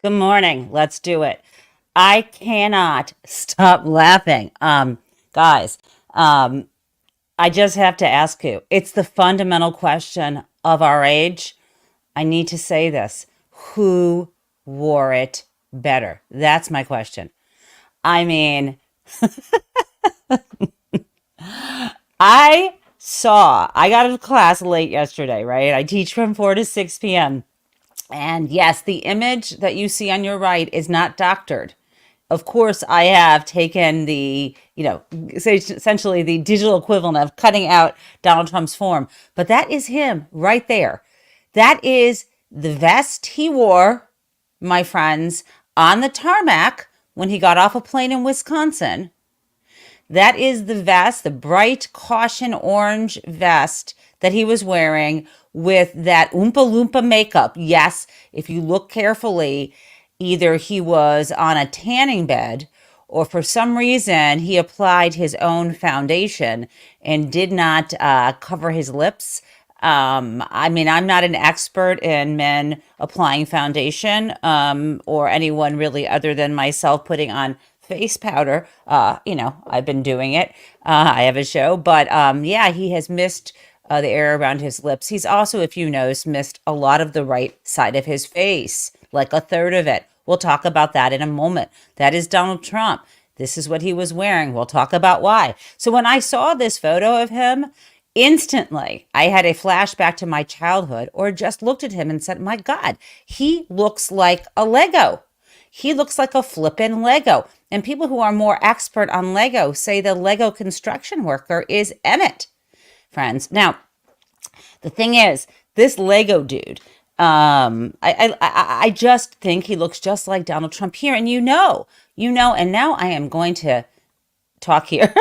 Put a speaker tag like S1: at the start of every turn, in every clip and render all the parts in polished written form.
S1: Good morning. Let's do it. I cannot stop laughing. Guys, um, I just have to ask you. It's the fundamental question of our age. I need to say this. Who wore it better? That's my question. I mean, I got out of class late yesterday, right? I teach from 4 to 6 p.m. And yes, the image that you see on your right is not doctored. Of course, I have taken essentially the digital equivalent of cutting out Donald Trump's form. But that is him right there. That is the vest he wore, my friends, on the tarmac when he got off a plane in Wisconsin. That is the vest, the bright caution orange vest that he was wearing with that Oompa Loompa makeup. Yes, if you look carefully, either he was on a tanning bed or for some reason he applied his own foundation and did not cover his lips. I mean, I'm not an expert in men applying foundation or anyone really other than myself putting on face powder. I've been doing it. I have a show, but yeah, he has missed the area around his lips. He's also, if you notice, missed a lot of the right side of his face, like a third of it. We'll talk about that in a moment. That is Donald Trump. This is what he was wearing. We'll talk about why. So when I saw this photo of him, instantly I had a flashback to my childhood or just looked at him and said, my God, he looks like a Lego. He looks like a flippin' Lego. And people who are more expert on Lego say the Lego construction worker is Emmett, friends. Now, the thing is, this Lego dude, I just think he looks just like Donald Trump here. And and now I am going to talk here.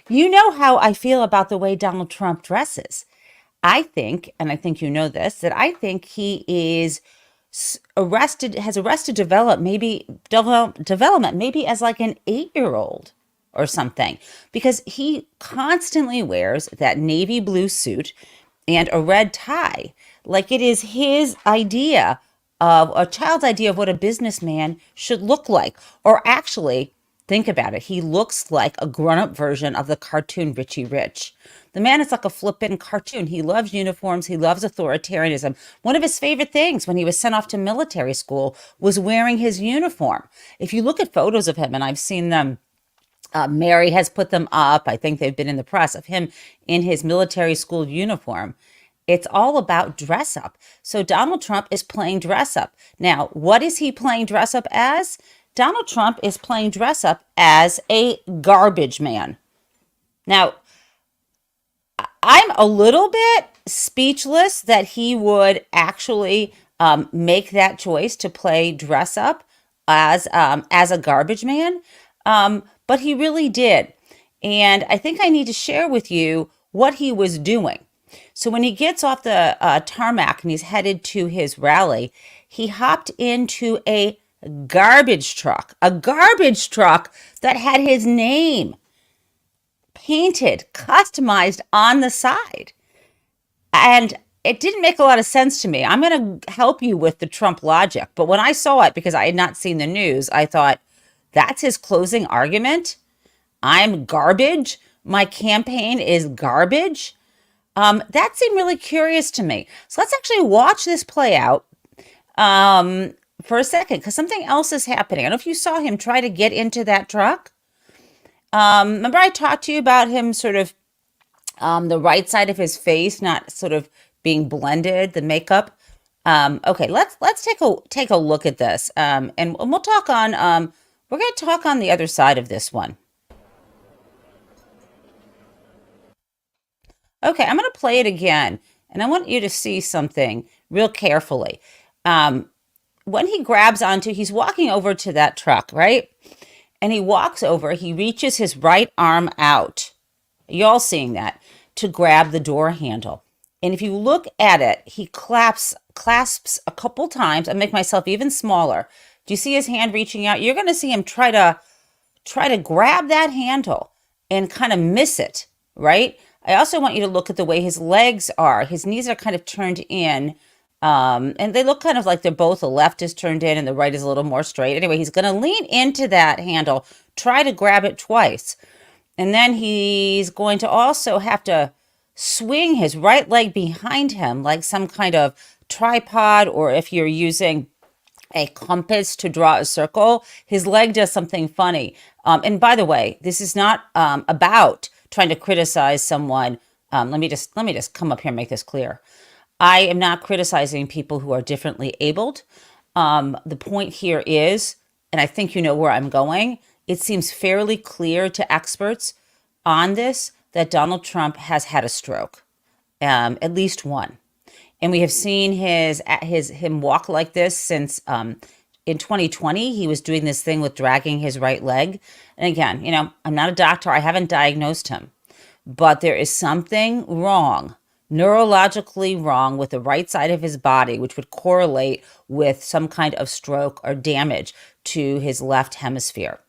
S1: You know how I feel about the way Donald Trump dresses. I think, and I think you know this, that I think he is arrested development maybe as like an 8-year-old or something, because he constantly wears that navy blue suit and a red tie like it is his idea of a child's idea of what a businessman should look like. Or actually, think about it, he looks like a grown-up version of the cartoon Richie Rich. The man is like a flippin' cartoon. He loves uniforms. He loves authoritarianism. One of his favorite things when he was sent off to military school was wearing his uniform. If you look at photos of him, and I've seen them, Mary has put them up. I think they've been in the press of him in his military school uniform. It's all about dress up. So Donald Trump is playing dress up. Now, what is he playing dress up as? Donald Trump is playing dress up as a garbage man. Now, I'm a little bit speechless that he would actually make that choice to play dress up as a garbage man, but he really did. And I think I need to share with you what he was doing. So when he gets off the tarmac and he's headed to his rally, he hopped into a garbage truck that had his name painted, customized on the side. And it didn't make a lot of sense to me. I'm going to help you with the Trump logic. But when I saw it, because I had not seen the news, I thought, that's his closing argument? I'm garbage? My campaign is garbage? That seemed really curious to me. So let's actually watch this play out for a second, because something else is happening. I don't know if you saw him try to get into that truck. Remember I talked to you about him sort of the right side of his face not sort of being blended, the makeup. Okay, let's take a look at this, and we'll talk on we're going to talk on the other side of this one. Okay, I'm going to play it again, and I want you to see something real carefully. When he grabs onto, he's walking over to that truck, right? And he walks over, he reaches his right arm out. You all seeing that? To grab the door handle. And if you look at it, he clasps a couple times. I make myself even smaller. Do you see his hand reaching out? You're going to see him try to grab that handle and kind of miss it, right? I also want you to look at the way his legs are. His knees are kind of turned in, And they look kind of like they're both, the left is turned in and the right is a little more straight. Anyway, he's going to lean into that handle, try to grab it twice. And then he's going to also have to swing his right leg behind him like some kind of tripod, or if you're using a compass to draw a circle, his leg does something funny. And by the way, this is not about trying to criticize someone. Let me just come up here and make this clear. I am not criticizing people who are differently abled. The point here is, and I think you know where I'm going, it seems fairly clear to experts on this that Donald Trump has had a stroke, at least one. And we have seen him walk like this since in 2020. He was doing this thing with dragging his right leg. And again, I'm not a doctor. I haven't diagnosed him, but there is something wrong, neurologically wrong with the right side of his body, which would correlate with some kind of stroke or damage to his left hemisphere.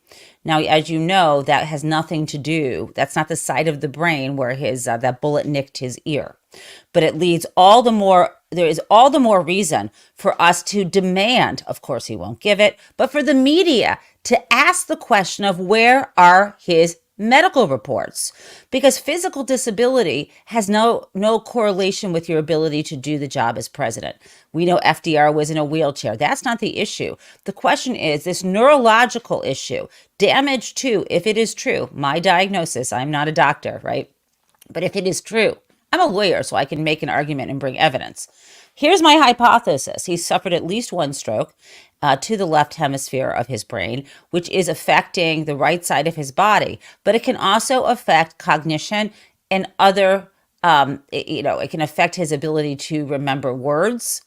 S1: Now, as you know, that has nothing to do, that's not the side of the brain where that bullet nicked his ear. But it leads all the more, there is all the more reason for us to demand, of course he won't give it, but for the media to ask the question of where are his medical reports, because physical disability has no correlation with your ability to do the job as president. We know FDR was in a wheelchair. That's not the issue. The question is this neurological issue, damage to, if it is true, my diagnosis, I'm not a doctor, right? But if it is true, I'm a lawyer, so I can make an argument and bring evidence. Here's my hypothesis. He suffered at least one stroke to the left hemisphere of his brain, which is affecting the right side of his body. But it can also affect cognition and other, it can affect his ability to remember words.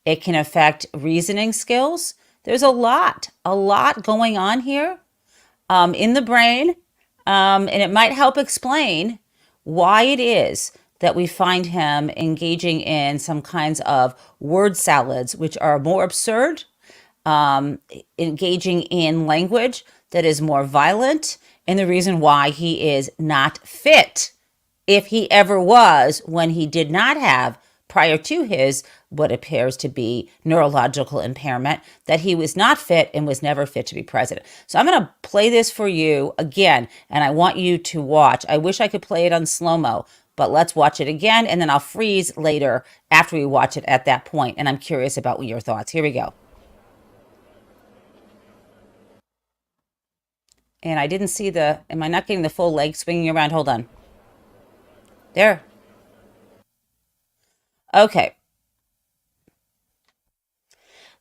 S1: It can affect reasoning skills. There's a lot going on here in the brain. And it might help explain why it is that we find him engaging in some kinds of word salads, which are more absurd, engaging in language that is more violent, and the reason why he is not fit, if he ever was, when he did not have, prior to his what appears to be neurological impairment, that he was not fit and was never fit to be president. So I'm going to play this for you again, and I want you to watch. I wish I could play it on slow-mo, but let's watch it again, and then I'll freeze later after we watch it at that point, and I'm curious about your thoughts. Here we go. And I didn't see am I not getting the full leg swinging around? Hold on. There. Okay.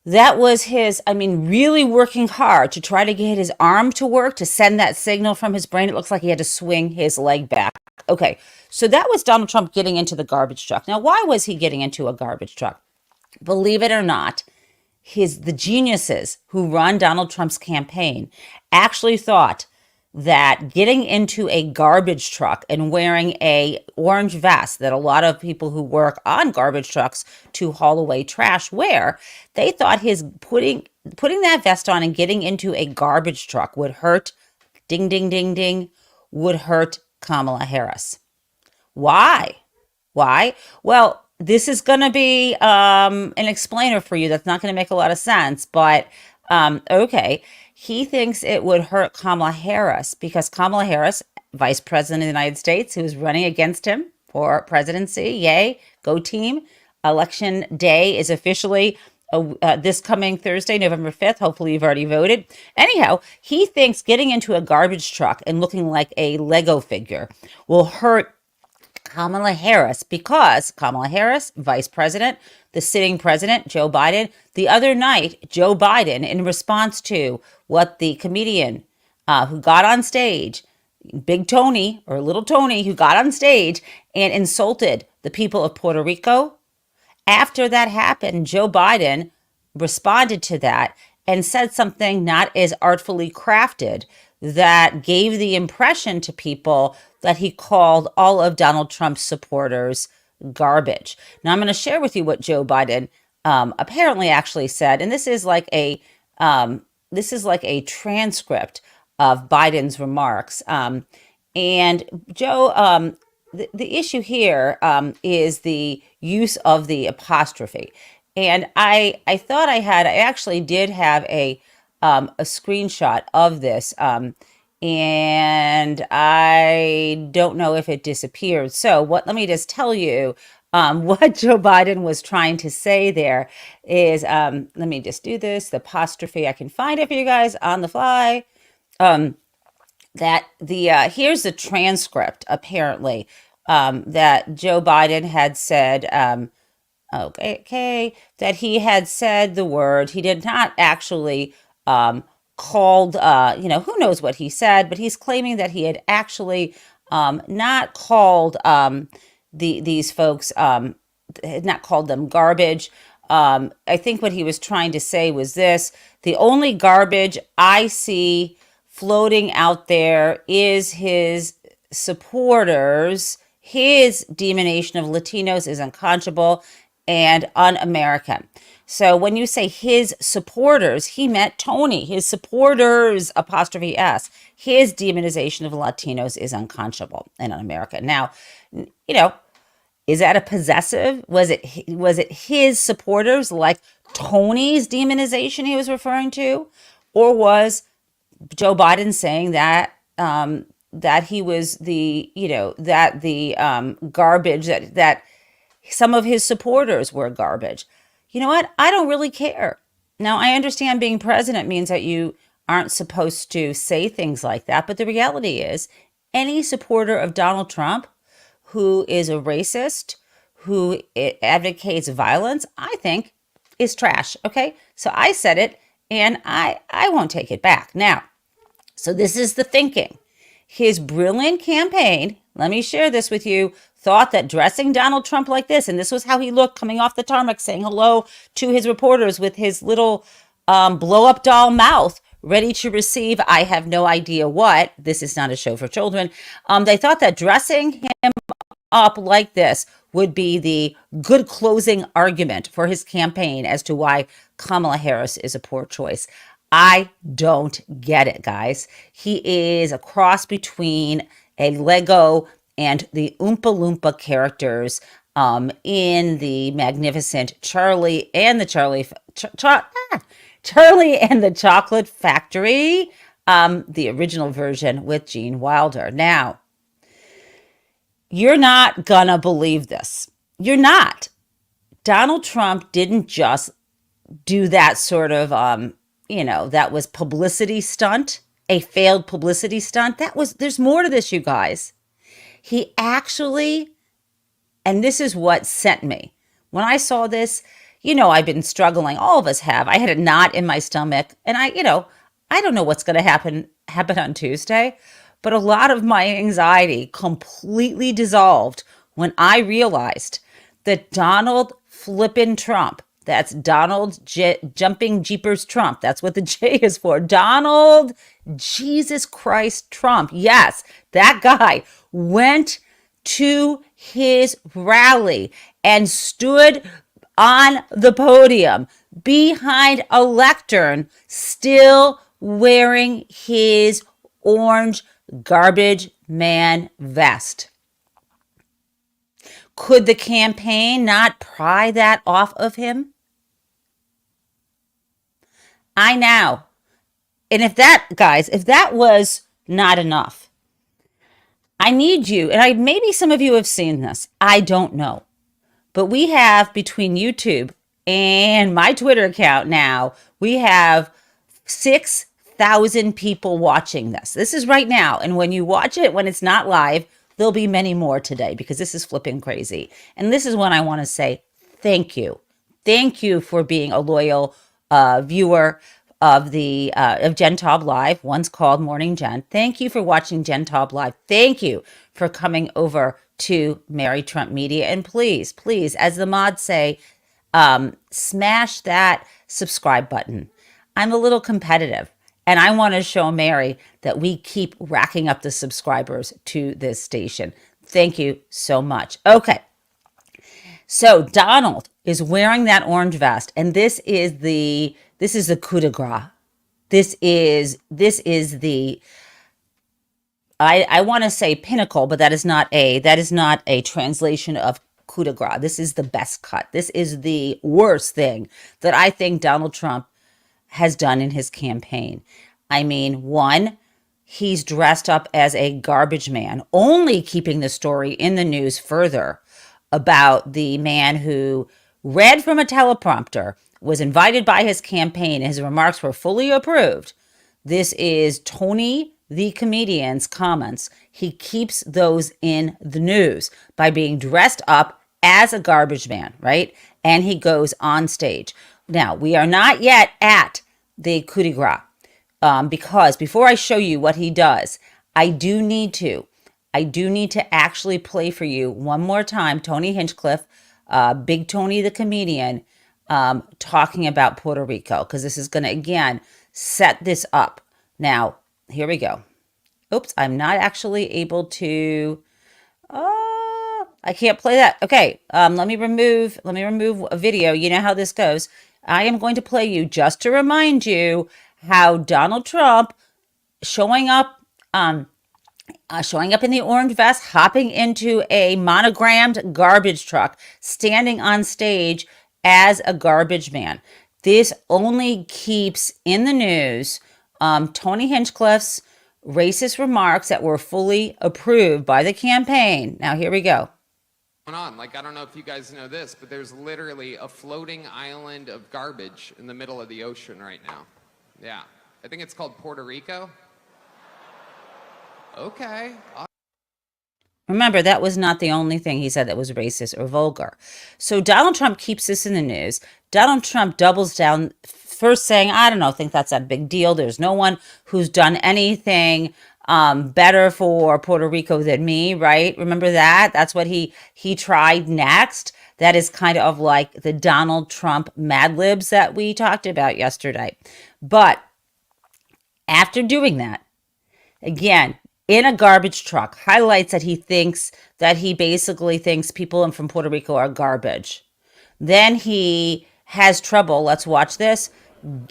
S1: That was really working hard to try to get his arm to work, to send that signal from his brain. It looks like he had to swing his leg back. Okay, so that was Donald Trump getting into the garbage truck. Now, why was he getting into a garbage truck? Believe it or not, the geniuses who run Donald Trump's campaign actually thought that getting into a garbage truck and wearing a orange vest that a lot of people who work on garbage trucks to haul away trash wear, they thought his putting that vest on and getting into a garbage truck would hurt, ding, ding, ding, ding, would hurt Kamala Harris. Why? Why? Well, this is going to be an explainer for you that's not going to make a lot of sense, but okay. He thinks it would hurt Kamala Harris because Kamala Harris, Vice President of the United States, who is running against him for presidency, yay, go team. Election day is officially this coming Thursday, November 5th. Hopefully you've already voted. Anyhow, he thinks getting into a garbage truck and looking like a Lego figure will hurt Kamala Harris because Kamala Harris, vice president, the sitting president, Joe Biden. The other night, Joe Biden, in response to what the comedian who got on stage, Big Tony or Little Tony, who got on stage and insulted the people of Puerto Rico. After that happened, Joe Biden responded to that and said something not as artfully crafted that gave the impression to people that he called all of Donald Trump's supporters garbage. Now, I'm going to share with you what Joe Biden apparently actually said, and this is like a transcript of Biden's remarks. And Joe the issue here is the use of the apostrophe. And I thought I actually did have a screenshot of this. And I don't know if it disappeared. So let me just tell you what Joe Biden was trying to say there is, let me just do this, the apostrophe. I can find it for you guys on the fly. That the here's the transcript apparently that Joe Biden had said. Okay, that he had said the word. He did not actually called. Who knows what he said, but he's claiming that he had actually not called these folks. Had not called them garbage. I think what he was trying to say was this: the only garbage I see floating out there is his supporters. His demonization of Latinos is unconscionable and un-American. So when you say his supporters, he meant Tony. His supporters, apostrophe S. His demonization of Latinos is unconscionable and un-American. Now, is that a possessive? Was it his supporters, like Tony's demonization he was referring to, or was Joe Biden saying that that he was that the garbage, that some of his supporters were garbage? You know what? I don't really care. Now, I understand being president means that you aren't supposed to say things like that, but the reality is any supporter of Donald Trump who is a racist, who advocates violence, I think is trash. Okay? So I said it and I won't take it back. Now, so this is the thinking. His brilliant campaign, let me share this with you, thought that dressing Donald Trump like this, and this was how he looked coming off the tarmac saying hello to his reporters with his little blow-up doll mouth, ready to receive I have no idea what. This is not a show for children. They thought that dressing him up like this would be the good closing argument for his campaign as to why Kamala Harris is a poor choice. I don't get it, guys. He is a cross between a Lego and the Oompa Loompa characters in the magnificent Charlie and the Charlie and the Chocolate Factory, the original version with Gene Wilder. Now, you're not gonna believe this. You're not. Donald Trump didn't just do that sort of, that was publicity stunt, a failed publicity stunt. There's more to this, you guys. He actually, and this is what sent me. When I saw this, I've been struggling. All of us have. I had a knot in my stomach, and I don't know what's going to happen on Tuesday, but a lot of my anxiety completely dissolved when I realized that Donald flippin' Trump, that's Donald Jumping Jeepers Trump, that's what the J is for, Donald Jesus Christ Trump, yes, that guy went to his rally and stood on the podium behind a lectern, still wearing his orange garbage man vest. Could the campaign not pry that off of him? I know. And if that was not enough, I need you, and maybe some of you have seen this, I don't know. But we have, between YouTube and my Twitter account now, we have 6,000 people watching this. This is right now. And when you watch it, when it's not live, there'll be many more today because this is flipping crazy. And this is when I want to say thank you. Thank you for being a loyal viewer of Jen Taub Live, once called Morning Jen. Thank you for watching Jen Taub Live. Thank you for coming over to Mary Trump Media. And please, please, as the mods say, smash that subscribe button. I'm a little competitive, and I want to show Mary that we keep racking up the subscribers to this station. Thank you so much. Okay. So Donald is wearing that orange vest, and this is the coup de grace. This is the I want to say pinnacle, but that is not a translation of coup de grace. This is the best cut. This is the worst thing that I think Donald Trump has done in his campaign. I mean, one, he's dressed up as a garbage man, only keeping the story in the news further about the man who read from a teleprompter, was invited by his campaign, and his remarks were fully approved. This is Tony the comedian's comments. He keeps those in the news by being dressed up as a garbage man, right? And he goes on stage. Now, we are not yet at the coup de grace, because before I show you what he does, I do need to actually play for you one more time Tony Hinchcliffe, Big Tony the comedian, talking about Puerto Rico, because this is going to, again, set this up. Now, here we go. Oops, I'm not actually able to. I can't play that. Okay, let me remove a video. You know how this goes. I am going to play you just to remind you how Donald Trump showing up showing up in the orange vest, hopping into a monogrammed garbage truck, standing on stage as a garbage man. This only keeps in the news Tony Hinchcliffe's racist remarks that were fully approved by the campaign. Now, here we go.
S2: On. Like, I don't know if you guys know this, but there's literally a floating island of garbage in the middle of the ocean right now. Yeah. I think it's called Puerto Rico. Okay.
S1: Remember, that was not the only thing he said that was racist or vulgar. So Donald Trump keeps this in the news. Donald Trump doubles down, first saying, I don't know, think that's a big deal. There's no one who's done anything better for Puerto Rico than me, right? Remember that? That's what he tried next. That is kind of like the Donald Trump Mad Libs that we talked about yesterday. But after doing that, again, in a garbage truck, highlights that he basically thinks people from Puerto Rico are garbage. Then he has trouble, let's watch this,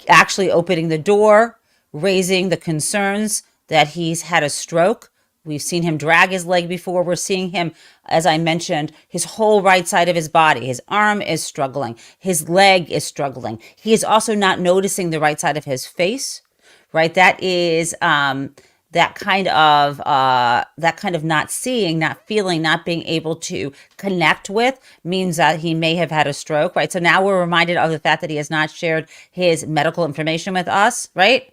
S1: actually opening the door, raising the concerns that he's had a stroke. We've seen him drag his leg before. We're seeing him, as I mentioned, his whole right side of his body. His arm is struggling. His leg is struggling. He is also not noticing the right side of his face, right? That is that kind of not seeing, not feeling, not being able to connect with means that he may have had a stroke, right? So now we're reminded of the fact that he has not shared his medical information with us, right?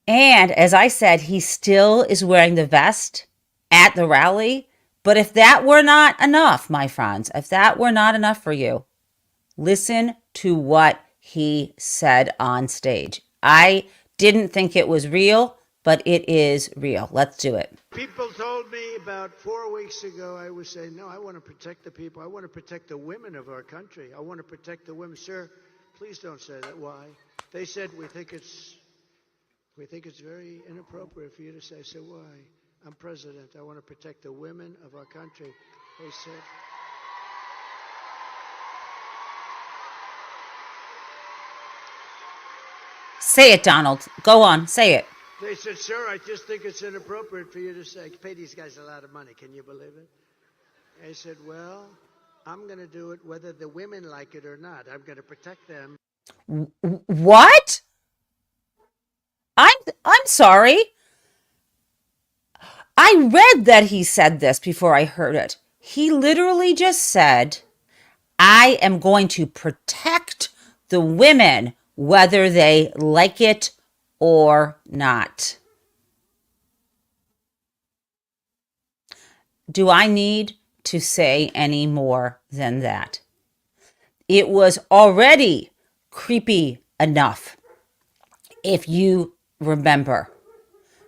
S1: And as I said, he still is wearing the vest at the rally. But if that were not enough, my friends, if that were not enough for you, listen to what he said on stage. I didn't think it was real, but it is real. Let's do it.
S3: People told me about 4 weeks ago, I was saying, no, I want to protect the people. I want to protect the women of our country. I want to protect the women. Sir, please don't say that. Why? They said, we think it's very inappropriate for you to say. So why? I'm president. I want to protect the women of our country. They said.
S1: Say it, Donald. Go on. Say it.
S3: They said, sir, I just think it's inappropriate for you to say. Pay these guys a lot of money. Can you believe it? I said, well, I'm going to do it whether the women like it or not. I'm going to protect them.
S1: What? I'm sorry. I read that he said this before I heard it. He literally just said, I am going to protect the women whether they like it or not. Do I need to say any more than that? It was already creepy enough, if you remember,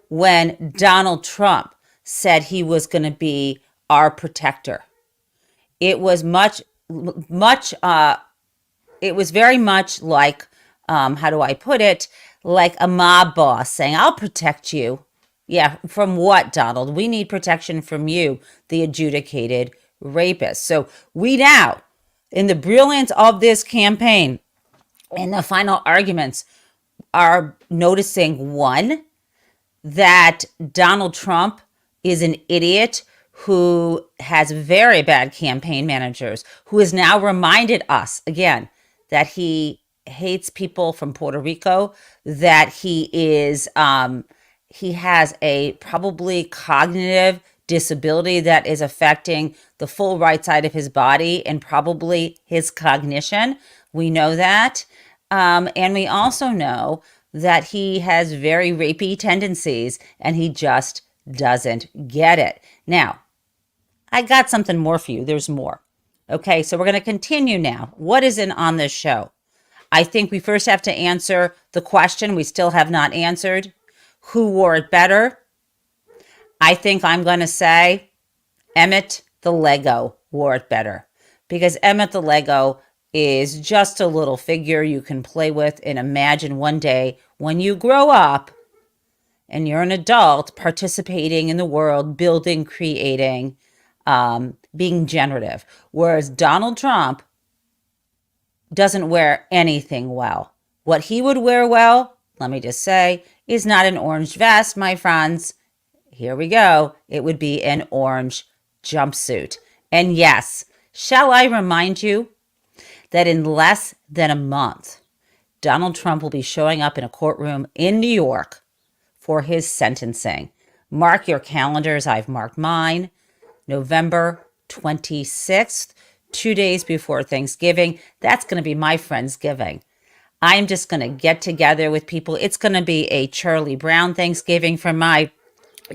S1: when Donald Trump said he was going to be our protector. It was it was very much like, how do I put it? Like a mob boss saying, I'll protect you. Yeah, from what, Donald? We need protection from you, the adjudicated rapist. So we now, in the brilliance of this campaign, in the final arguments, are noticing, one, that Donald Trump is an idiot who has very bad campaign managers, who has now reminded us again that he hates people from Puerto Rico, that he has a probably cognitive disability that is affecting the full right side of his body and probably his cognition. We know that. And we also know that he has very rapey tendencies and he just doesn't get it. Now, I got something more for you. There's more. Okay, so we're going to continue now. What is in on this show? I think we first have to answer the question we still have not answered. Who wore it better? I think I'm going to say Emmett the Lego wore it better, because Emmett the Lego is just a little figure you can play with and imagine one day when you grow up and you're an adult participating in the world, building, creating, being generative. Whereas Donald Trump doesn't wear anything well. What he would wear well, let me just say, is not an orange vest, my friends. Here we go. It would be an orange jumpsuit. And yes, shall I remind you that in less than a month, Donald Trump will be showing up in a courtroom in New York for his sentencing. Mark your calendars. I've marked mine. November 26th, 2 days before Thanksgiving. That's going to be my Friendsgiving. I'm just going to get together with people. It's going to be a Charlie Brown Thanksgiving for my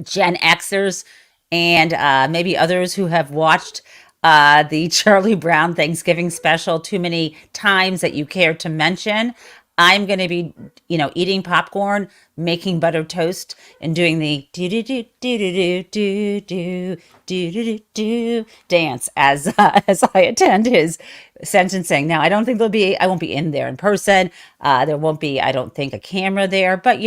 S1: Gen Xers and maybe others who have watched the Charlie Brown Thanksgiving special too many times that you care to mention. I'm going to be, eating popcorn, making buttered toast, and doing the do do do do do do do do do do dance as I attend his sentencing. Now, I don't think I won't be in there in person. There won't be, I don't think, a camera there, but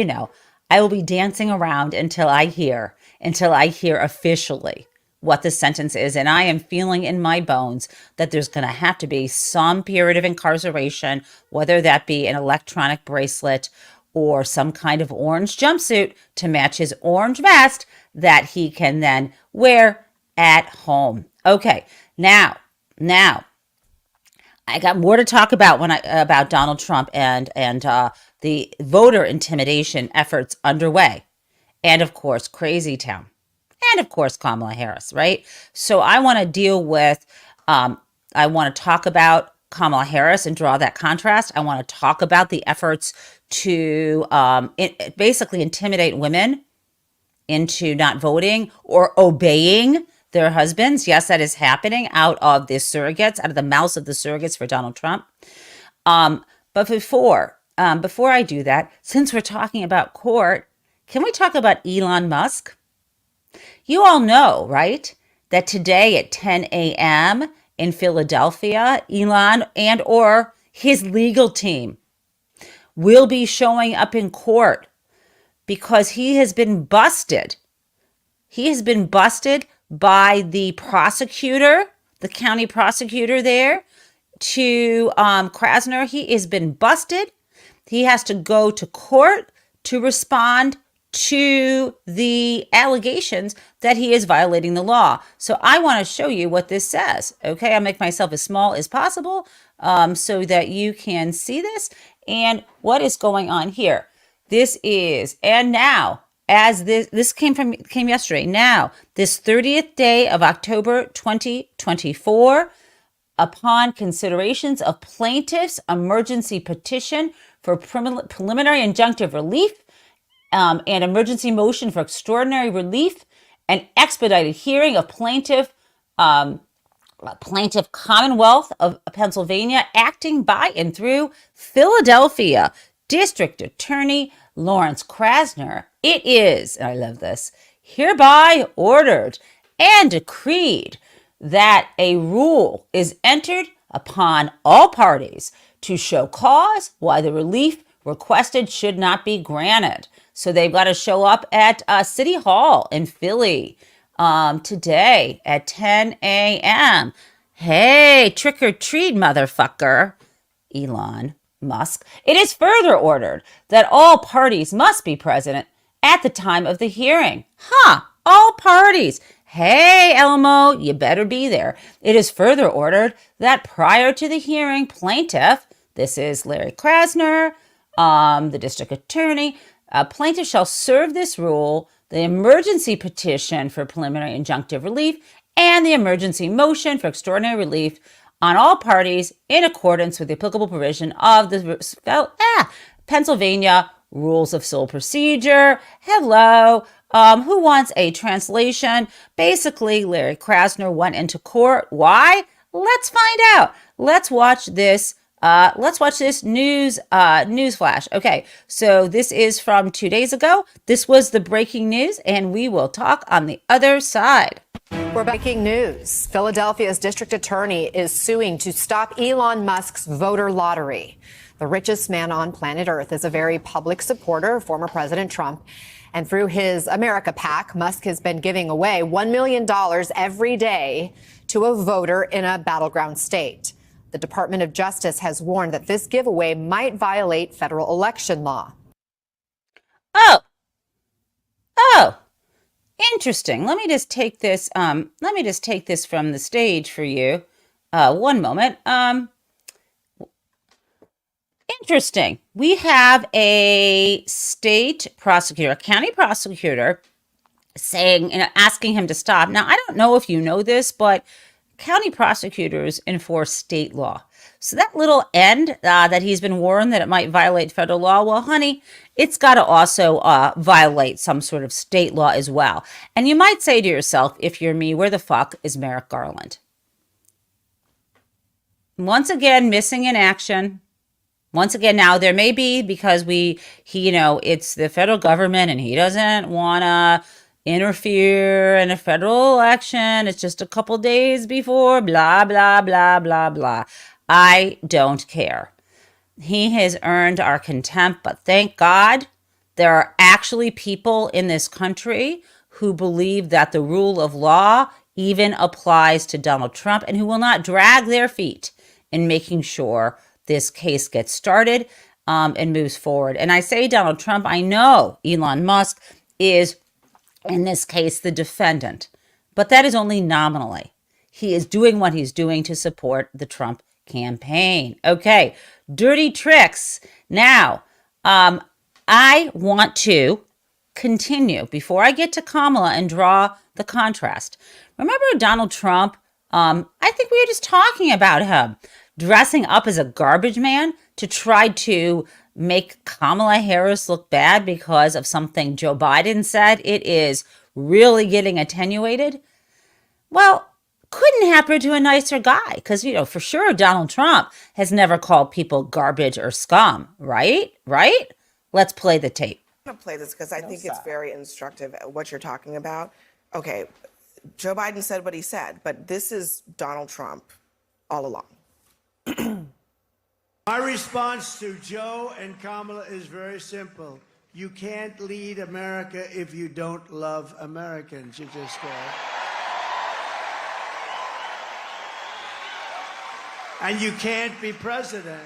S1: I will be dancing around until I hear officially what the sentence is. And I am feeling in my bones that there's going to have to be some period of incarceration, whether that be an electronic bracelet or some kind of orange jumpsuit to match his orange vest that he can then wear at home. Okay, now I got more to talk about about Donald Trump and the voter intimidation efforts underway, and of course, Crazy Town. And of course, Kamala Harris, right? So I want to deal with, I want to talk about Kamala Harris and draw that contrast. I want to talk about the efforts to basically intimidate women into not voting or obeying their husbands. Yes, that is happening out of the mouths of the surrogates for Donald Trump. But before I do that, since we're talking about court, can we talk about Elon Musk? You all know, right, that today at 10 a.m. in Philadelphia, Elon and or his legal team will be showing up in court because he has been busted. He has been busted by the prosecutor, the county prosecutor there, to Krasner. He has been busted. He has to go to court to respond to the allegations that he is violating the law. So I want to show you what this says. Okay, I'll make myself as small as possible so that you can see this and what is going on here. This is, and now, as this came yesterday. Now, this 30th day of October 2024, upon considerations of plaintiff's emergency petition for preliminary injunctive relief, and emergency motion for extraordinary relief, an expedited hearing of plaintiff Commonwealth of Pennsylvania, acting by and through Philadelphia District Attorney Lawrence Krasner. It is, and I love this, hereby ordered and decreed that a rule is entered upon all parties to show cause why the relief requested should not be granted. So they've got to show up at City Hall in Philly today at 10 a.m. Hey, trick or treat, motherfucker, Elon Musk. It is further ordered that all parties must be present at the time of the hearing. All parties. Hey, Elmo, you better be there. It is further ordered that prior to the hearing, plaintiff, this is Larry Krasner, the district attorney, plaintiff shall serve this rule, the emergency petition for preliminary injunctive relief, and the emergency motion for extraordinary relief on all parties in accordance with the applicable provision of the Pennsylvania Rules of Civil Procedure. Hello. Who wants a translation? Basically, Larry Krasner went into court. Why? Let's find out. Let's watch this. News flash. Okay, so this is from 2 days ago. This was the breaking news, and we will talk on the other side.
S4: We're breaking news. Philadelphia's district attorney is suing to stop Elon Musk's voter lottery. The richest man on planet Earth is a very public supporter of former President Trump. And through his America PAC, Musk has been giving away $1 million every day to a voter in a battleground state. The Department of Justice has warned that this giveaway might violate federal election law.
S1: Oh, interesting. Let me just take this from the stage for you. One moment. Interesting. We have a state prosecutor, a county prosecutor, asking him to stop. Now, I don't know if you know this, but county prosecutors enforce state law. So that little end that he's been warned that it might violate federal law, well, honey, it's got to also violate some sort of state law as well. And you might say to yourself, if you're me, where the fuck is Merrick Garland? Once again, missing in action. Once again, now there may be because it's the federal government and he doesn't want to interfere in a federal election. It's just a couple days before, blah, blah, blah, blah, blah. I don't care. He has earned our contempt, but thank God there are actually people in this country who believe that the rule of law even applies to Donald Trump and who will not drag their feet in making sure this case gets started and moves forward. And I say Donald Trump, I know Elon Musk is, in this case, the defendant, but that is only nominally. He is doing what he's doing to support the Trump campaign. Okay, dirty tricks. Now, I want to continue before I get to Kamala and draw the contrast. Remember Donald Trump? I think we were just talking about him dressing up as a garbage man to try to make Kamala Harris look bad because of something Joe Biden said. It is really getting attenuated. Well, couldn't happen to a nicer guy because, for sure Donald Trump has never called people garbage or scum, right? Right? Let's play the tape.
S5: I'm going to play this because I think it's very instructive what you're talking about. Okay, Joe Biden said what he said, but this is Donald Trump all along.
S3: My response to Joe and Kamala is very simple. You can't lead America if you don't love Americans. You just can't. And you can't be president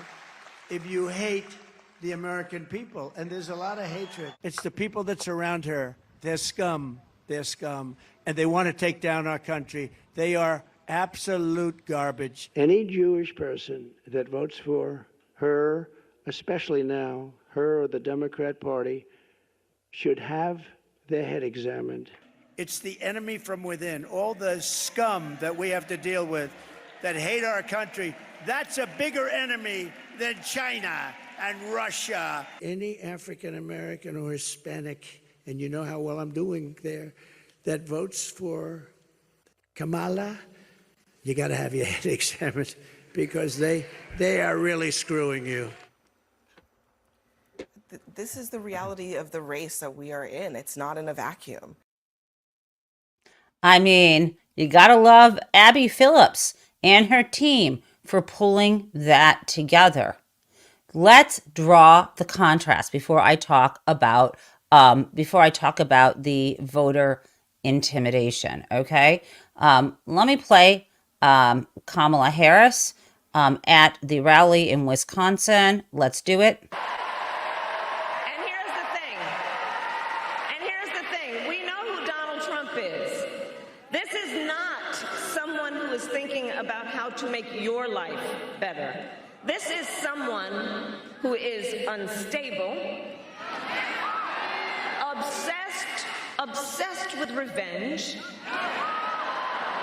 S3: if you hate the American people. And there's a lot of hatred. It's the people that surround her. They're scum. They're scum. And they want to take down our country. They are absolute garbage. Any Jewish person that votes for her, especially now, her or the Democrat Party, should have their head examined. It's the enemy from within, all the scum that we have to deal with that hate our country. That's a bigger enemy than China and Russia. Any African American or Hispanic, and you know how well I'm doing there, that votes for Kamala, you got to have your head examined because they are really screwing you.
S5: This is the reality of the race that we are in. It's not in a vacuum.
S1: I mean, you got to love Abby Phillips and her team for pulling that together. Let's draw the contrast before I talk about the voter intimidation. Okay, let me play Kamala Harris at the rally in Wisconsin. Let's do it.
S6: And here's the thing. And about how to make your life better. This is someone who is unstable, obsessed with revenge,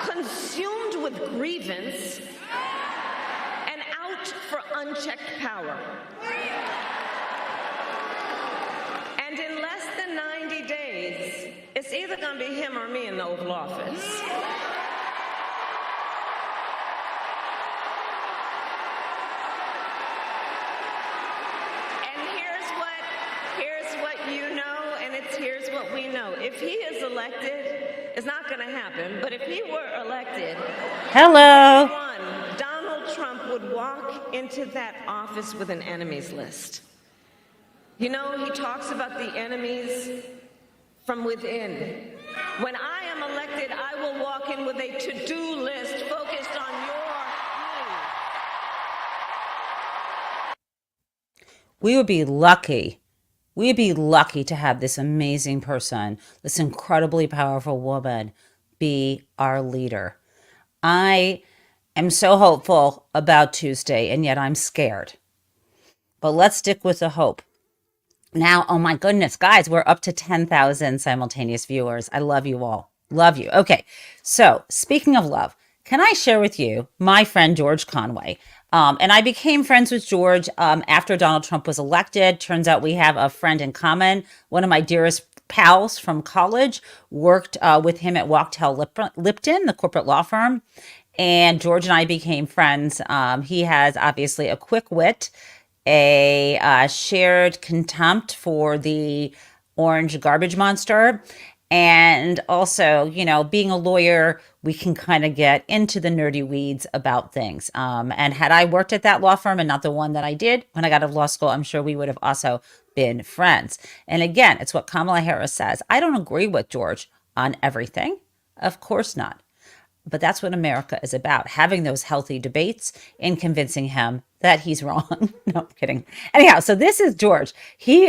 S6: consumed with grievance, and out for unchecked power. And in less than 90 days, it's either going to be him or me in the Oval Office. And here's what you know, and here's what we know. If he is elected, it's not going to happen, but if he were elected,
S1: Hello.
S6: one, Donald Trump would walk into that office with an enemies list. You know, he talks about the enemies from within. When I am elected, I will walk in with a to-do list focused on your needs.
S1: We would be lucky. We'd be lucky to have this amazing person, this incredibly powerful woman, be our leader. I am so hopeful about Tuesday, and yet I'm scared. But let's stick with the hope. Now, oh my goodness, guys, we're up to 10,000 simultaneous viewers. I love you all. Love you. Okay, so speaking of love, can I share with you my friend George Conway? And I became friends with George after Donald Trump was elected. Turns out we have a friend in common. One of my dearest pals from college worked with him at Wachtell Lipton, the corporate law firm. And George and I became friends. He has obviously a quick wit, a shared contempt for the orange garbage monster. And also, you know, being a lawyer, we can kind of get into the nerdy weeds about things. And had I worked at that law firm and not the one that I did when I got out of law school, I'm sure we would have also been friends. And again, it's what Kamala Harris says. I don't agree with George on everything. Of course not. But that's what America is about, having those healthy debates and convincing him that he's wrong. No, I'm kidding. Anyhow, so this is George. He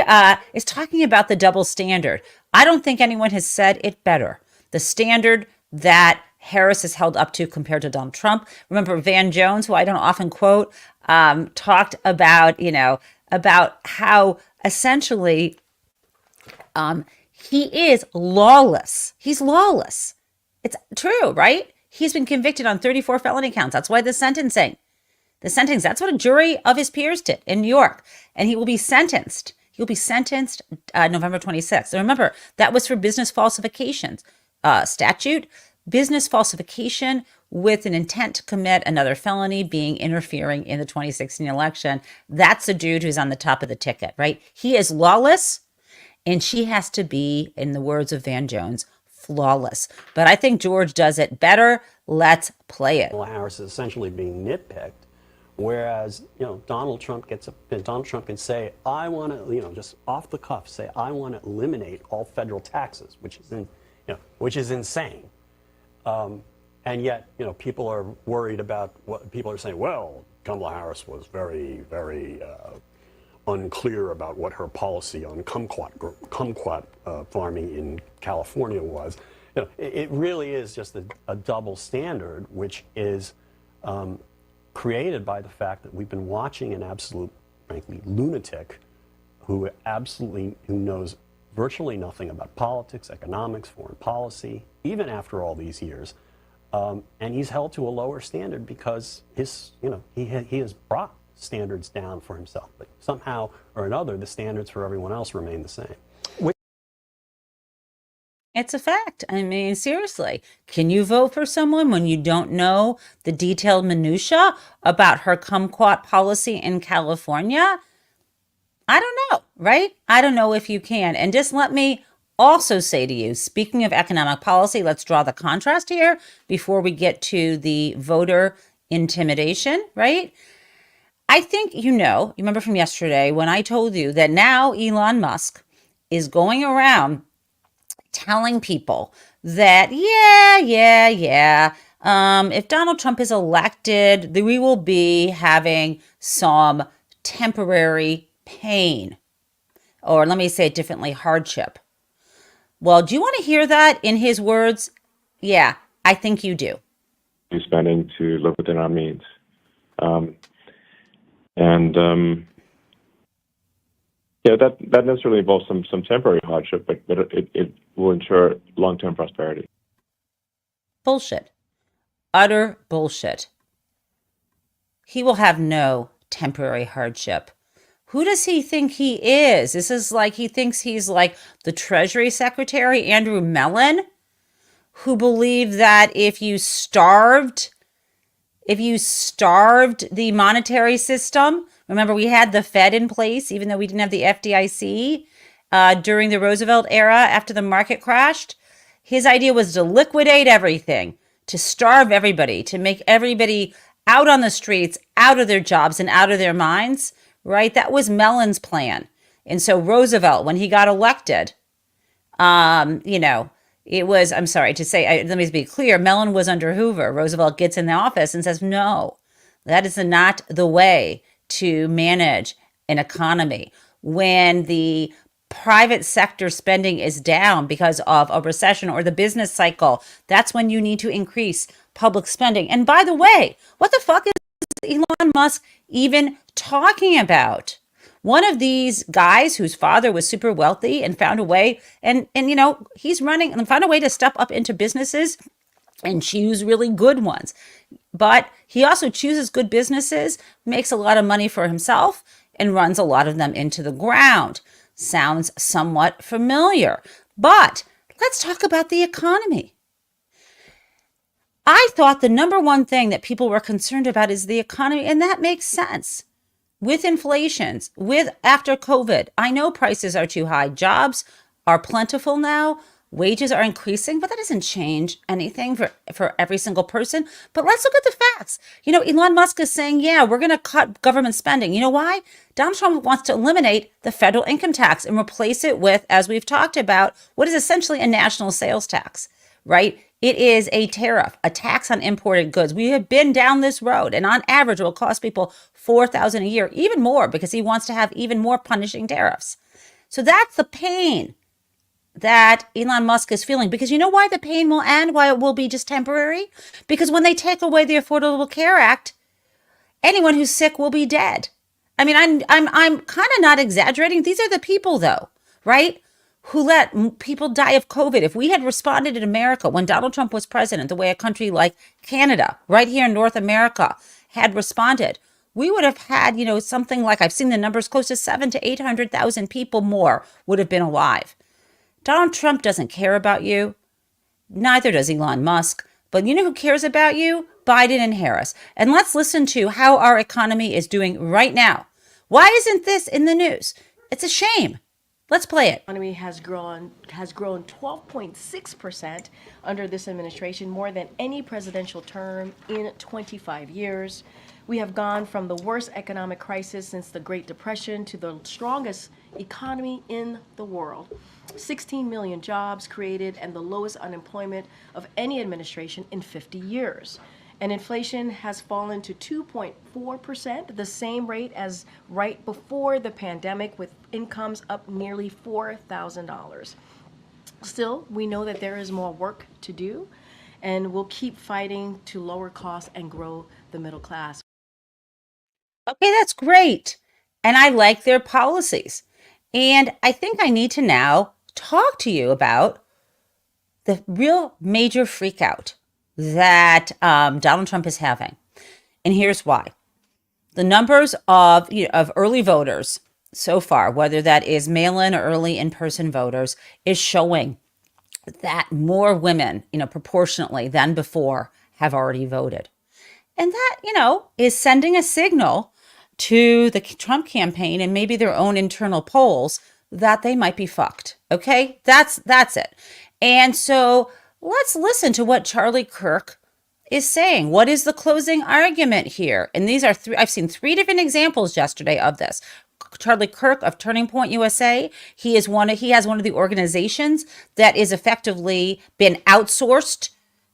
S1: is talking about the double standard. I don't think anyone has said it better. The standard that Harris is held up to compared to Donald Trump. Remember Van Jones, who I don't often quote, talked about, about how essentially he is lawless. He's lawless. It's true, right? He's been convicted on 34 felony counts. That's why the sentencing, that's what a jury of his peers did in New York. And he will be sentenced. He'll be sentenced November 26th. So remember, that was for business falsifications statute, business falsification with an intent to commit another felony being interfering in the 2016 election. That's the dude who's on the top of the ticket, right? He is lawless, and she has to be, in the words of Van Jones, flawless. But I think George does it better. Let's play it.
S7: Harris is essentially being nitpicked, whereas Donald Trump can say, I want to, just off the cuff say, I want to eliminate all federal taxes, which is insane. And yet, people are worried about what people are saying. Well, Kamala Harris was very, very unclear about what her policy on kumquat farming in California was. It really is just a double standard, which is created by the fact that we've been watching an absolute, frankly, lunatic who knows virtually nothing about politics, economics, foreign policy, even after all these years. And he's held to a lower standard because he has brought standards down for himself, but somehow or another, the standards for everyone else remain the same.
S1: It's a fact. I mean, seriously, can you vote for someone when you don't know the detailed minutia about her kumquat policy in California? I don't know, right? I don't know if you can. And just let me also say to you, speaking of economic policy, let's draw the contrast here before we get to the voter intimidation, right? I think you remember from yesterday when I told you that now Elon Musk is going around telling people that, if Donald Trump is elected, we will be having some temporary pain, or let me say it differently, hardship. Well, do you want to hear that in his words? Yeah, I think you do.
S8: spending to live within our means. Yeah, that necessarily involves some temporary hardship, but it will ensure long-term prosperity.
S1: Bullshit. Utter bullshit. He will have no temporary hardship. Who does he think he is? This is like he thinks he's like the Treasury Secretary, Andrew Mellon, who believed that if you starved the monetary system, remember we had the Fed in place, even though we didn't have the FDIC during the Roosevelt era after the market crashed. His idea was to liquidate everything, to starve everybody, to make everybody out on the streets, out of their jobs and out of their minds, right? That was Mellon's plan. And so Roosevelt, when he got elected, it was, I'm sorry to say, let me be clear, Mellon was under Hoover. Roosevelt gets in the office and says, no, that is not the way to manage an economy. When the private sector spending is down because of a recession or the business cycle, that's when you need to increase public spending. And by the way, what the fuck is Elon Musk even talking about? One of these guys whose father was super wealthy and found a way, and he's running and found a way to step up into businesses and choose really good ones. But he also chooses good businesses, makes a lot of money for himself, and runs a lot of them into the ground. Sounds somewhat familiar. But let's talk about the economy. I thought the number one thing that people were concerned about is the economy, and that makes sense. With inflations, after COVID, I know prices are too high. Jobs are plentiful now. Wages are increasing, but that doesn't change anything for every single person. But let's look at the facts. Elon Musk is saying, yeah, we're going to cut government spending. You know why? Donald Trump wants to eliminate the federal income tax and replace it with, as we've talked about, what is essentially a national sales tax, right? It is a tariff, a tax on imported goods. We have been down this road, and on average, it will cost people $4,000 a year, even more, because he wants to have even more punishing tariffs. So that's the pain that Elon Musk is feeling. Because you know why the pain will end, why it will be just temporary? Because when they take away the Affordable Care Act, anyone who's sick will be dead. I mean, I'm kind of not exaggerating. These are the people, though, right, who let people die of COVID. If we had responded in America when Donald Trump was president, the way a country like Canada, right here in North America, had responded, we would have had, something like, I've seen the numbers, close to 700,000 to 800,000 people more would have been alive. Donald Trump doesn't care about you. Neither does Elon Musk. But you know who cares about you? Biden and Harris. And let's listen to how our economy is doing right now. Why isn't this in the news? It's a shame. Let's play it.
S9: The economy has grown 12.6% under this administration, more than any presidential term in 25 years. We have gone from the worst economic crisis since the Great Depression to the strongest economy in the world. 16 million jobs created and the lowest unemployment of any administration in 50 years. And inflation has fallen to 2.4%, the same rate as right before the pandemic, with incomes up nearly $4,000. Still, we know that there is more work to do, and we'll keep fighting to lower costs and grow the middle class.
S1: Okay, that's great. And I like their policies. And I think I need to now talk to you about the real major freakout that Donald Trump is having. And here's why. The numbers of early voters so far, whether that is mail-in or early in-person voters, is showing that more women, proportionately than before, have already voted. And that, is sending a signal to the Trump campaign and maybe their own internal polls that they might be fucked. Okay? That's it. And so let's listen to what Charlie Kirk is saying. What is the closing argument here? And these are I've seen 3 different examples yesterday of this. Charlie Kirk of Turning Point USA, he has one of the organizations that is effectively been outsourced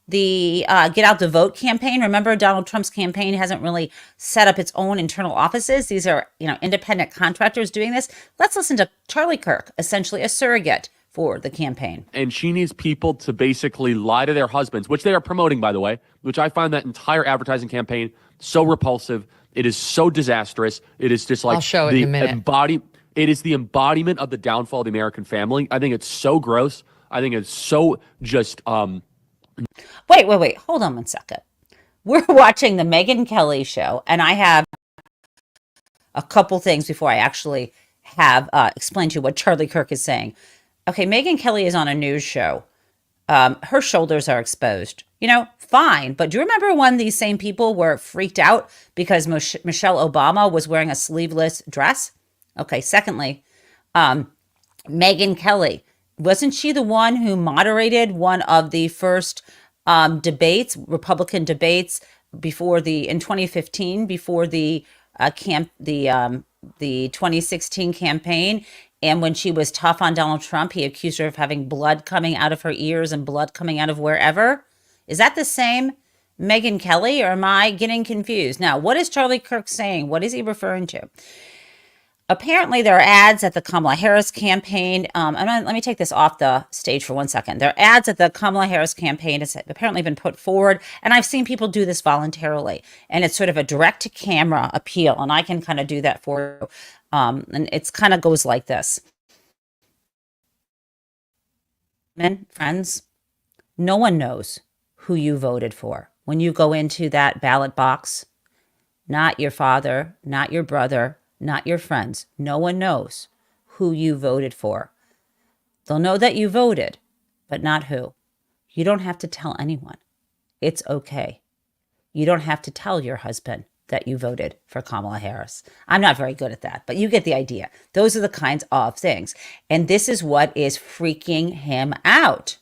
S1: the Get Out the Vote campaign. Remember, Donald Trump's campaign hasn't really set up its own internal offices. These are, independent contractors doing this. Let's listen to Charlie Kirk, essentially a surrogate for the campaign.
S10: And she needs people to basically lie to their husbands, which they are promoting, by the way, which I find that entire advertising campaign so repulsive. It is so disastrous. It is just like
S11: I'll show it in a minute.
S10: It is the embodiment of the downfall of the American family. I think it's so gross. I think it's so just
S1: Wait. Hold on one second. We're watching the Megyn Kelly show, and I have a couple things before I actually have explained to you what Charlie Kirk is saying. Okay, Megyn Kelly is on a news show. Her shoulders are exposed. Fine. But do you remember when these same people were freaked out because Michelle Obama was wearing a sleeveless dress? Okay, secondly, Megyn Kelly, wasn't she the one who moderated one of the first debates, Republican debates, in 2015, before the 2016 campaign? And when she was tough on Donald Trump, he accused her of having blood coming out of her ears and blood coming out of wherever. Is that the same Megyn Kelly, or am I getting confused? Now, what is Charlie Kirk saying? What is he referring to? Apparently, there are ads at the Kamala Harris campaign. Let me take this off the stage for 1 second. There are ads at the Kamala Harris campaign. It's apparently been put forward, and I've seen people do this voluntarily. And it's sort of a direct-to-camera appeal, and I can kind of do that for you. And it's kind of goes like this. Men, friends, no one knows who you voted for when you go into that ballot box. Not your father, not your brother, not your friends. No one knows who you voted for. They'll know that you voted, but not who. You don't have to tell anyone. It's okay. You don't have to tell your husband that you voted for Kamala Harris. I'm not very good at that, but you get the idea. Those are the kinds of things. And this is what is freaking him out.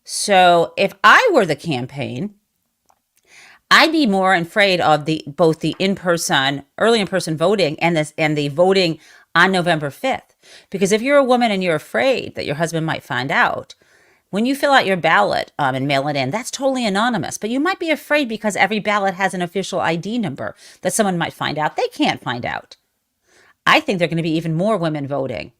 S1: So if I were the campaign, I'd be more afraid of both the early in-person voting and the voting on November 5th. Because if you're a woman and you're afraid that your husband might find out, when you fill out your ballot and mail it in, that's totally anonymous. But you might be afraid because every ballot has an official ID number that someone might find out. They can't find out. I think there are going to be even more women voting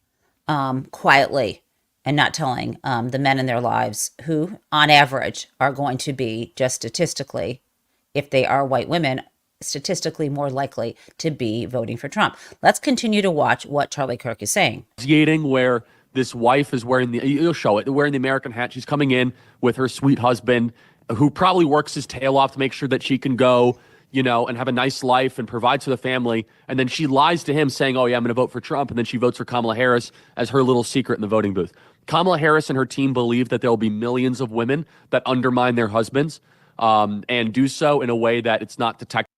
S1: quietly and not telling the men in their lives who, on average, are going to be, just statistically, if they are white women, statistically more likely to be voting for Trump. Let's continue to watch what Charlie Kirk is saying.
S10: Where this wife is wearing you'll show it, wearing the American hat. She's coming in with her sweet husband, who probably works his tail off to make sure that she can go, and have a nice life and provides for the family. And then she lies to him saying, oh yeah, I'm going to vote for Trump. And then she votes for Kamala Harris as her little secret in the voting booth. Kamala Harris and her team believe that there will be millions of women that undermine their husbands and do so in a way that it's not detected.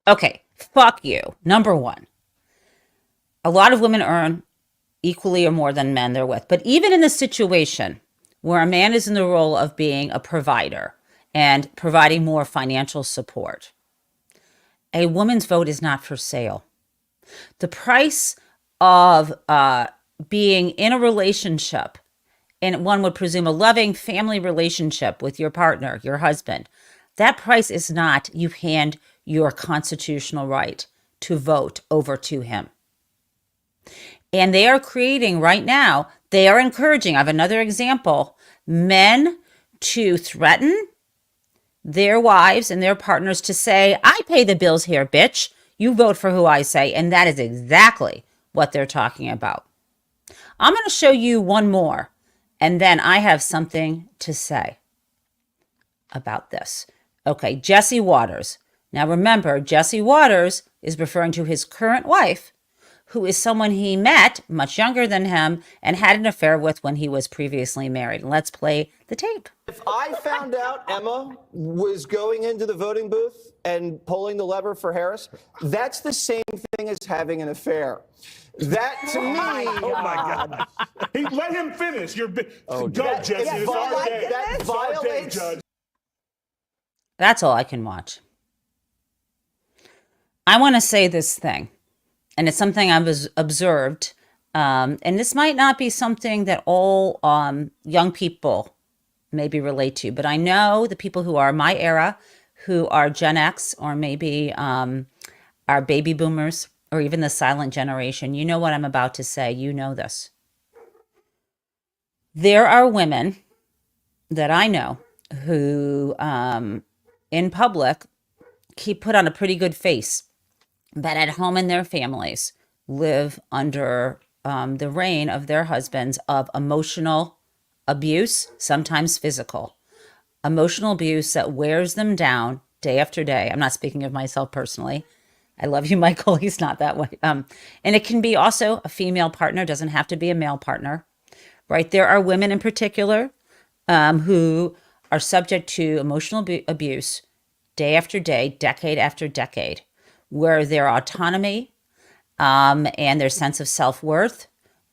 S1: Okay, fuck you. Number one, a lot of women earn equally or more than men they're with. But even in the situation where a man is in the role of being a provider and providing more financial support, a woman's vote is not for sale. The price of being in a relationship, and one would presume a loving family relationship with your partner, your husband, that price is not you hand your constitutional right to vote over to him. And they are creating right now, they are encouraging, I have another example, men to threaten their wives and their partners to say, I pay the bills here, bitch. You vote for who I say. And that is exactly what they're talking about. I'm going to show you one more, and then I have something to say about this. Okay, Jesse Waters. Now remember, Jesse Waters is referring to his current wife, who is someone he met much younger than him and had an affair with when he was previously married. Let's play the tape.
S12: If I found out Emma was going into the voting booth and pulling the lever for Harris, that's the same thing as having an affair. That, to me...
S13: Oh, my God. Let him finish. Go, Jesse. It's our day.
S12: That violates...
S13: Judge.
S1: That's all I can watch. I want to say this thing. And it's something I've observed. And this might not be something that all young people maybe relate to. But I know the people who are my era, who are Gen X, or maybe are baby boomers, or even the silent generation. You know what I'm about to say. You know this. There are women that I know who, in public, put on a pretty good face, but at home in their families live under the reign of their husbands of emotional abuse, sometimes physical. Emotional abuse that wears them down day after day. I'm not speaking of myself personally. I love you, Michael. He's not that way. And it can be also a female partner, doesn't have to be a male partner, right? There are women in particular who are subject to emotional abuse day after day, decade after decade, where their autonomy and their sense of self-worth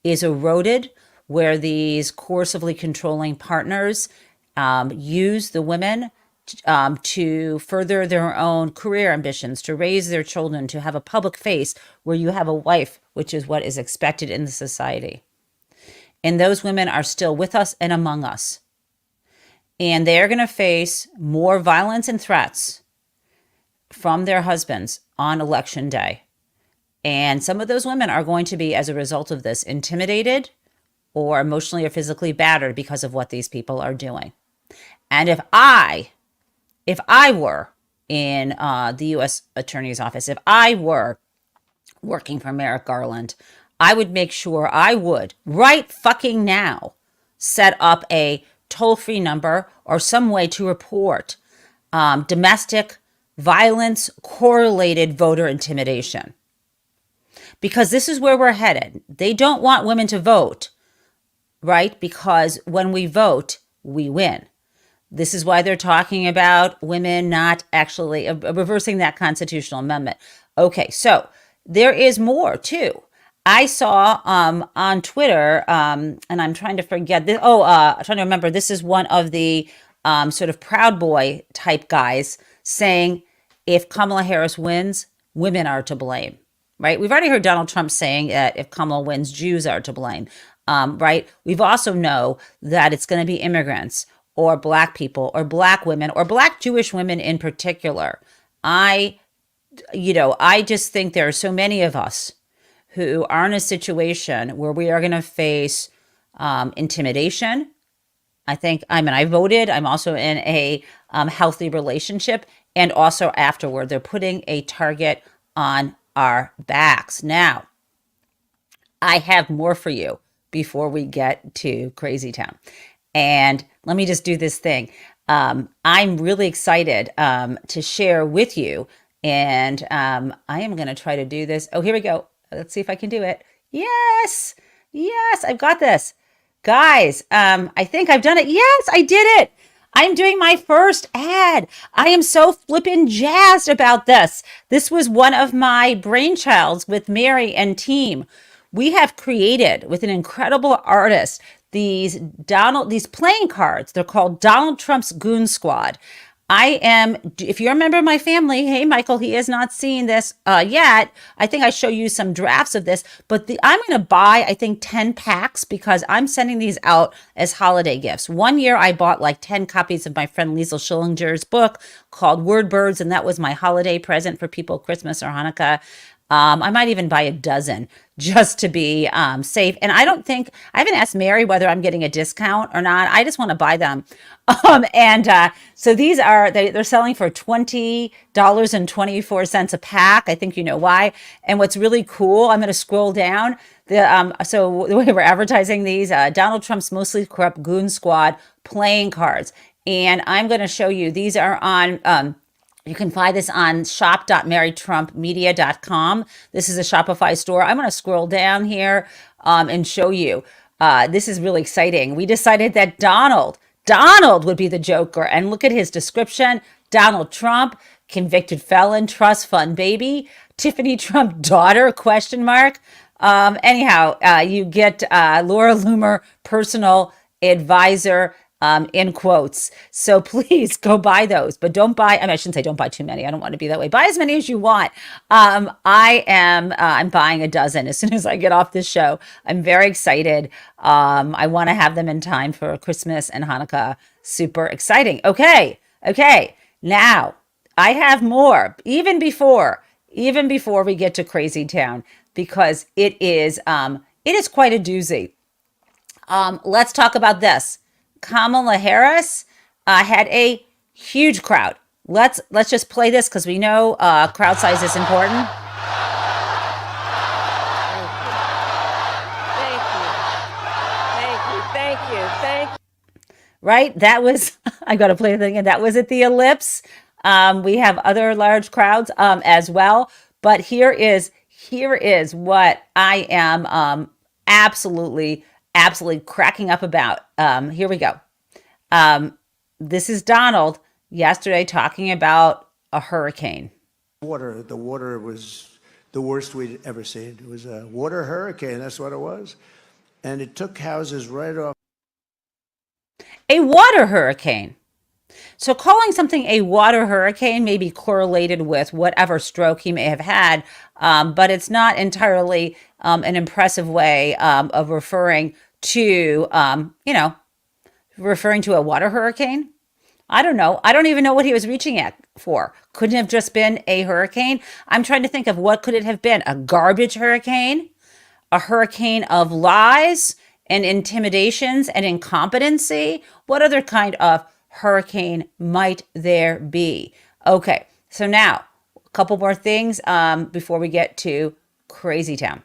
S1: is eroded, where these coercively controlling partners use the women to further their own career ambitions, to raise their children, to have a public face where you have a wife, which is what is expected in the society. And those women are still with us and among us. And they're going to face more violence and threats from their husbands on election day. And some of those women are going to be, as a result of this, intimidated or emotionally or physically battered because of what these people are doing. And if I were in the U.S. Attorney's Office, if I were working for Merrick Garland, I would make sure I would, right fucking now, set up a toll-free number or some way to report domestic violence correlated voter intimidation. Because this is where we're headed. They don't want women to vote, right? Because when we vote, we win. This is why they're talking about women not actually reversing that constitutional amendment. Okay, so there is more too. I saw on Twitter, and I'm trying to forget this. I'm trying to remember. This is one of the sort of Proud Boy type guys saying, if Kamala Harris wins, women are to blame. Right? We've already heard Donald Trump saying that if Kamala wins, Jews are to blame. Right? We've also know that it's going to be immigrants or Black people or Black women or Black Jewish women in particular. I just think there are so many of us who are in a situation where we are going to face intimidation. I voted. I'm also in a healthy relationship. And also afterward, they're putting a target on our backs. Now, I have more for you before we get to Crazy Town. And let me just do this thing. I'm really excited to share with you. And I am going to try to do this. Oh, here we go. Let's see if I can do it. Yes, I've got this. Guys, I think I've done it. Yes, I did it. I'm doing my first ad. I am so flippin' jazzed about this. This was one of my brainchilds with Mary and team. We have created with an incredible artist these playing cards. They're called Donald Trump's Goon Squad. If you remember my family, hey, Michael, he has not seen this yet. I think I show you some drafts of this, but I'm going to buy, I think, 10 packs because I'm sending these out as holiday gifts. One year I bought like 10 copies of my friend Liesl Schillinger's book called Word Birds, and that was my holiday present for people, Christmas or Hanukkah. I might even buy a dozen just to be safe. And I haven't asked Mary whether I'm getting a discount or not. I just want to buy them. So these they're selling for $20.24 a pack. I think you know why. And what's really cool, I'm going to scroll down. So the way we're advertising these, Donald Trump's Mostly Corrupt Goon Squad playing cards. And I'm going to show you, these are on... you can find this on shop.marytrumpmedia.com. This is a Shopify store. I'm going to scroll down here and show you. This is really exciting. We decided that Donald would be the Joker. And look at his description. Donald Trump, convicted felon, trust fund baby. Tiffany Trump daughter, ? You get Laura Loomer, personal advisor, in quotes. So please go buy those, but don't buy, I shouldn't say don't buy too many. I don't want to be that way. Buy as many as you want. I'm buying a dozen as soon as I get off this show. I'm very excited. I want to have them in time for Christmas and Hanukkah. Super exciting. Okay. Now I have more even before we get to Crazy Town, because it is quite a doozy. Let's talk about this. Kamala Harris had a huge crowd. Let's just play this because we know crowd size is important.
S6: Thank you.
S1: Right? That was, I got to play the thing again. That was at the Ellipse. We have other large crowds as well. But here is what I am absolutely cracking up about. Here we go. This is Donald yesterday talking about a hurricane.
S3: The water was the worst we'd ever seen. It was a water hurricane, that's what it was. And it took houses right off.
S1: A water hurricane. So calling something a water hurricane may be correlated with whatever stroke he may have had, but it's not entirely an impressive way of referring to, referring to a water hurricane. I don't know. I don't even know what he was reaching at for. Couldn't have just been a hurricane. I'm trying to think of what could it have been. A garbage hurricane? A hurricane of lies and intimidations and incompetency? What other kind of hurricane might there be? Okay, so now a couple more things before we get to Crazy Town.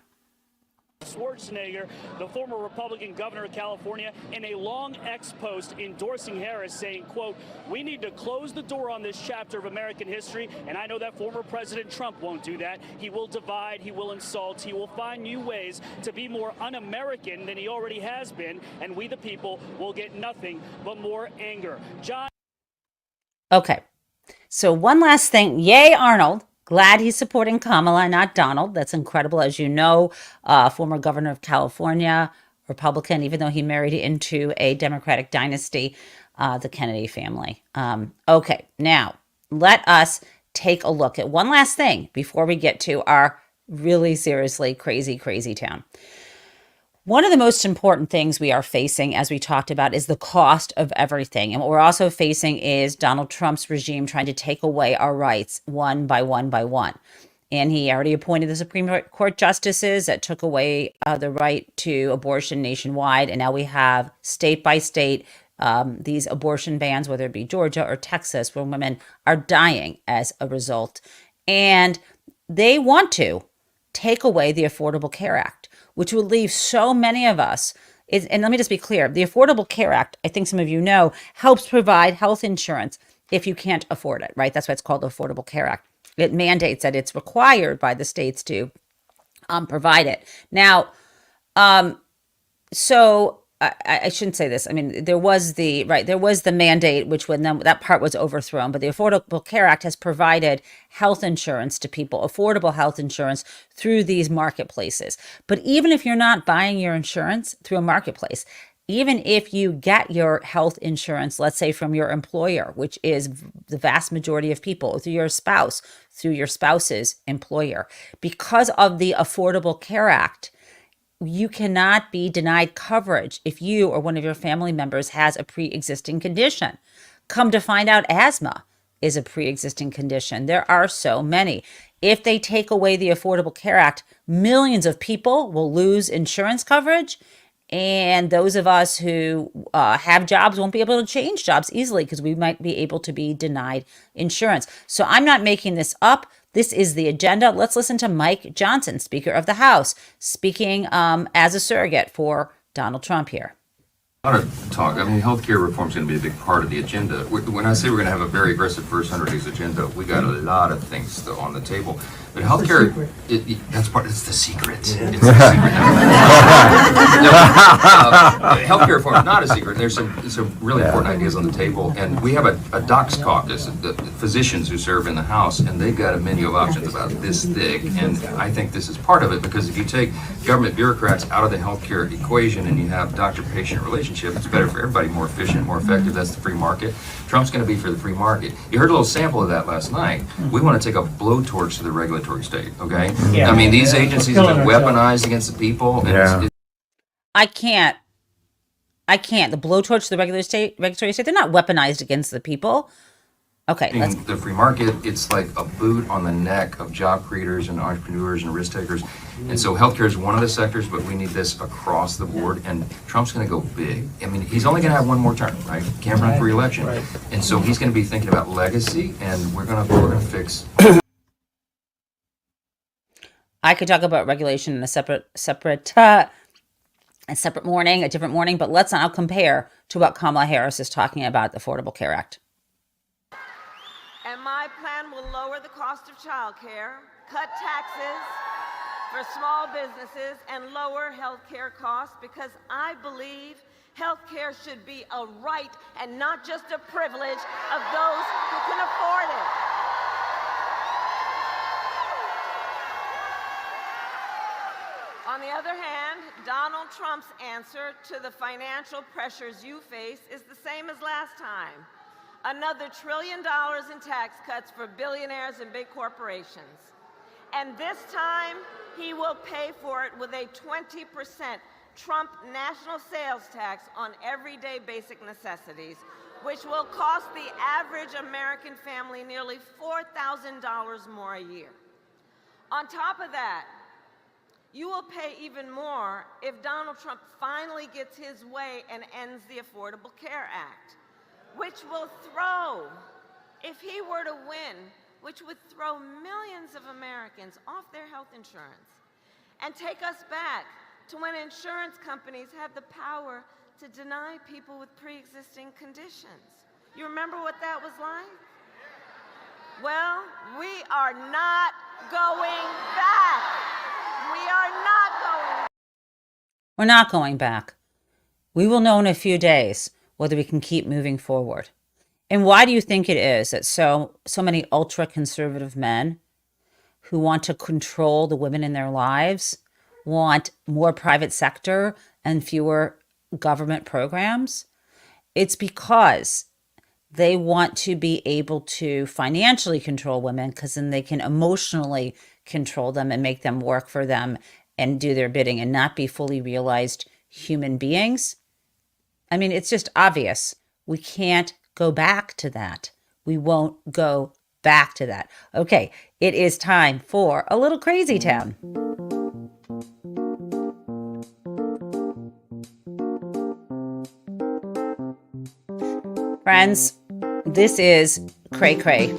S11: Schwarzenegger, the former Republican governor of California, in a long X post endorsing Harris, saying, quote, "We need to close the door on this chapter of American history, and I know that former President Trump won't do that. He will divide, he will insult, he will find new ways to be more un-American than he already has been, and we the people will get nothing but more anger." John.
S1: Okay, so one last thing. Yay, Arnold. Glad he's supporting Kamala, not Donald. That's incredible. As you know, former governor of California, Republican, even though he married into a Democratic dynasty, the Kennedy family. Okay, now let us take a look at one last thing before we get to our really seriously crazy town. One of the most important things we are facing, as we talked about, is the cost of everything. And what we're also facing is Donald Trump's regime trying to take away our rights one by one by one. And he already appointed the Supreme Court justices that took away the right to abortion nationwide. And now we have state by state these abortion bans, whether it be Georgia or Texas, where women are dying as a result. And they want to take away the Affordable Care Act, which would leave so many of us. And let me just be clear, the Affordable Care Act, I think some of you know, helps provide health insurance if you can't afford it, right? That's why it's called the Affordable Care Act. It mandates that it's required by the states to provide it. Now, so I shouldn't say this. I mean, there was the mandate, which when that part was overthrown, but the Affordable Care Act has provided health insurance to people, affordable health insurance through these marketplaces. But even if you're not buying your insurance through a marketplace, even if you get your health insurance, let's say from your employer, which is the vast majority of people, through your spouse, through your spouse's employer, because of the Affordable Care Act, you cannot be denied coverage if you or one of your family members has a pre-existing condition. Come to find out, asthma is a pre-existing condition. There are so many. If they take away the Affordable Care Act, millions of people will lose insurance coverage. And those of us who have jobs won't be able to change jobs easily because we might be able to be denied insurance. So I'm not making this up. This is the agenda. Let's listen to Mike Johnson, Speaker of the House, speaking as a surrogate for Donald Trump here.
S14: A lot of talk. I mean, healthcare reform is going to be a big part of the agenda. When I say we're going to have a very aggressive first 100 days agenda, we got a lot of things still on the table. But healthcare, that's part. It's the secret. It's the secret. Healthcare reform is not a secret. There's some really important ideas on the table, and we have a docs caucus, the physicians who serve in the House, and they've got a menu of options about this thick. And I think this is part of it because if you take government bureaucrats out of the healthcare equation and you have doctor-patient relationship, it's better for everybody, more efficient, more effective. That's the free market. Trump's going to be for the free market. You heard a little sample of that last night. We want to take a blowtorch to the regulatory state, okay? I mean, these agencies have been weaponized against the people. And
S1: I can't. The blowtorch to the regulatory state, they're not weaponized against the people. Okay, let's.
S14: The free market, it's like a boot on the neck of job creators and entrepreneurs and risk takers. And so healthcare is one of the sectors, but we need this across the board. And Trump's going to go big. I mean, he's only going to have one more term, right? Can't run for re-election. Right. And so he's going to be thinking about legacy, and we're going to fix.
S1: I could talk about regulation in a separate morning, a different morning, but let's not compare to what Kamala Harris is talking about, the Affordable Care Act.
S6: And my plan will lower the cost of childcare, cut taxes for small businesses, and lower health care costs, because I believe health care should be a right and not just a privilege of those who can afford it. On the other hand, Donald Trump's answer to the financial pressures you face is the same as last time. Another $1 trillion in tax cuts for billionaires and big corporations. And this time, he will pay for it with a 20% Trump national sales tax on everyday basic necessities, which will cost the average American family nearly $4,000 more a year. On top of that, you will pay even more if Donald Trump finally gets his way and ends the Affordable Care Act, which will throw, if he were to win, which would throw millions of Americans off their health insurance and take us back to when insurance companies had the power to deny people with pre-existing conditions. You remember what that was like? Well, we are not going back. We are not going back.
S1: We're not going back. We will know in a few days whether we can keep moving forward. And why do you think it is that so many ultra-conservative men who want to control the women in their lives want more private sector and fewer government programs? It's because they want to be able to financially control women, because then they can emotionally control them and make them work for them and do their bidding and not be fully realized human beings. I mean, it's just obvious. We can't go back to that. We won't go back to that. Okay, it is time for a little crazy town. Friends, this is cray cray.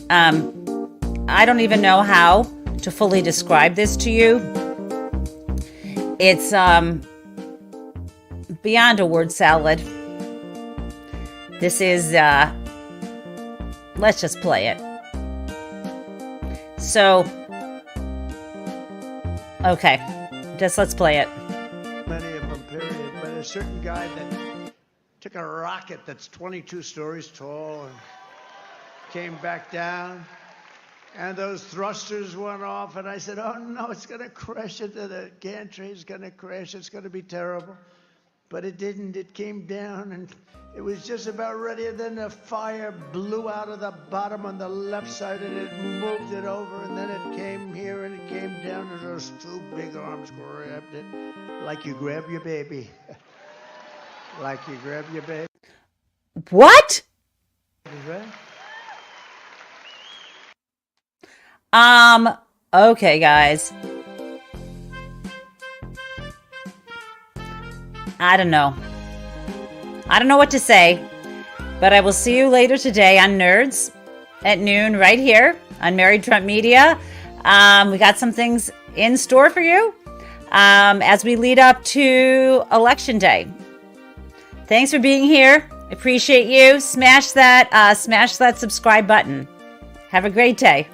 S1: I don't even know how to fully describe this to you. It's beyond a word salad. This is, let's just play it. So, okay, just let's play it.
S3: Many of them, period. But a certain guy that took a rocket that's 22 stories tall and came back down, and those thrusters went off, and I said, oh no, it's going to crash into the gantry, it's going to crash, it's going to be terrible. But it didn't. It came down, and it was just about ready, and then the fire blew out of the bottom on the left side, and it moved it over, and then it came here, and it came down, and those two big arms grabbed it, like you grab your baby. Like you grab your baby.
S1: What? Okay, guys. I don't know. I don't know what to say, but I will see you later today on Nerds at noon right here on Married Trump Media. We got some things in store for you as we lead up to Election Day. Thanks for being here. Appreciate you. Smash that subscribe button. Have a great day.